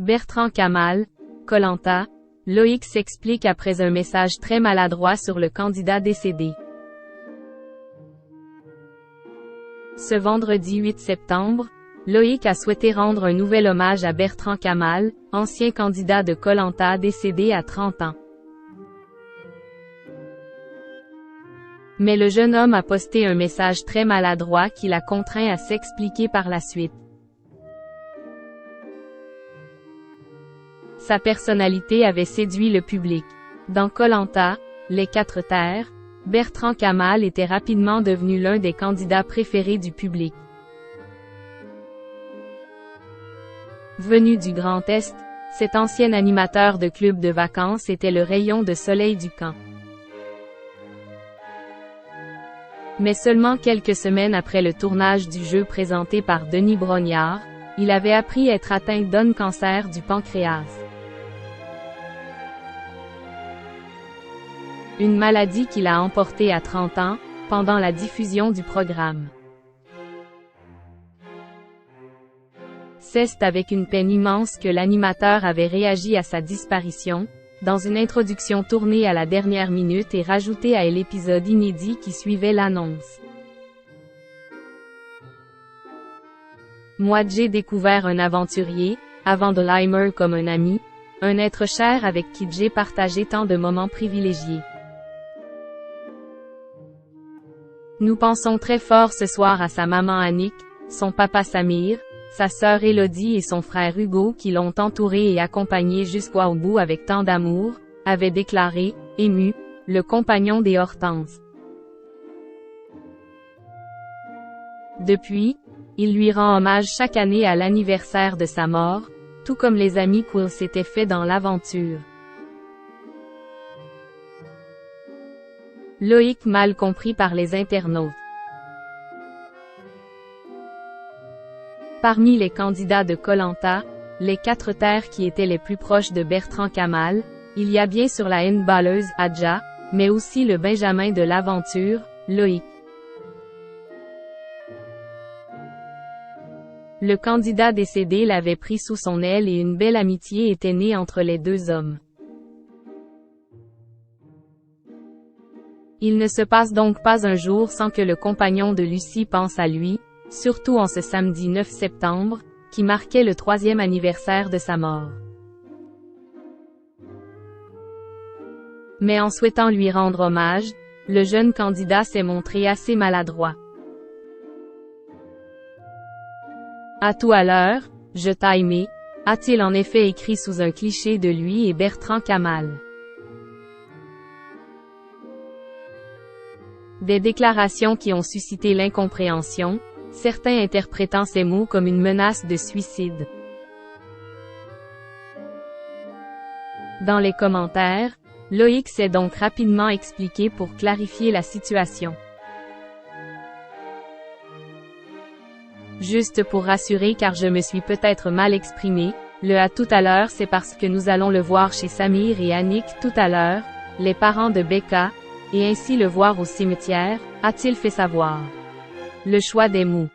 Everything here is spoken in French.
Bertrand Kamal, Koh-Lanta, Loïc s'explique après un message très maladroit sur le candidat décédé. Ce vendredi 8 septembre, Loïc a souhaité rendre un nouvel hommage à Bertrand Kamal, ancien candidat de Koh-Lanta décédé à 30 ans. Mais le jeune homme a posté un message très maladroit qui l'a contraint à s'expliquer par la suite. Sa personnalité avait séduit le public. Dans Koh-Lanta, les 4 terres, Bertrand Kamal était rapidement devenu l'un des candidats préférés du public. Venu du Grand Est, cet ancien animateur de club de vacances était le rayon de soleil du camp. Mais seulement quelques semaines après le tournage du jeu présenté par Denis Brognard, il avait appris être atteint d'un cancer du pancréas. Une maladie qu'il a emportée à 30 ans, pendant la diffusion du programme. C'est avec une peine immense que l'animateur avait réagi à sa disparition, dans une introduction tournée à la dernière minute et rajoutée à l'épisode inédit qui suivait l'annonce. Moi j'ai découvert un aventurier, avant de l'aimer comme un ami, un être cher avec qui j'ai partagé tant de moments privilégiés. Nous pensons très fort ce soir à sa maman Annick, son papa Samir, sa sœur Élodie et son frère Hugo qui l'ont entouré et accompagné jusqu'au bout avec tant d'amour, avait déclaré, ému, le compagnon des Hortenses. Depuis, il lui rend hommage chaque année à l'anniversaire de sa mort, tout comme les amis qu'il s'était fait dans l'aventure. Loïc mal compris par les internautes. Parmi les candidats de Koh-Lanta, les 4 terres qui étaient les plus proches de Bertrand Kamal, il y a bien sûr la handballeuse Adja, mais aussi le Benjamin de l'aventure, Loïc. Le candidat décédé l'avait pris sous son aile et une belle amitié était née entre les deux hommes. Il ne se passe donc pas un jour sans que le compagnon de Lucie pense à lui, surtout en ce samedi 9 septembre, qui marquait le 3e anniversaire de sa mort. Mais en souhaitant lui rendre hommage, le jeune candidat s'est montré assez maladroit. À tout à l'heure, je t'ai aimé, a-t-il en effet écrit sous un cliché de lui et Bertrand Kamal. Des déclarations qui ont suscité l'incompréhension, certains interprétant ces mots comme une menace de suicide. Dans les commentaires, Loïc s'est donc rapidement expliqué pour clarifier la situation. Juste pour rassurer car je me suis peut-être mal exprimé, le à tout à l'heure c'est parce que nous allons le voir chez Samir et Annick tout à l'heure, les parents de Becca, et ainsi le voir au cimetière, a-t-il fait savoir. Le choix des mots.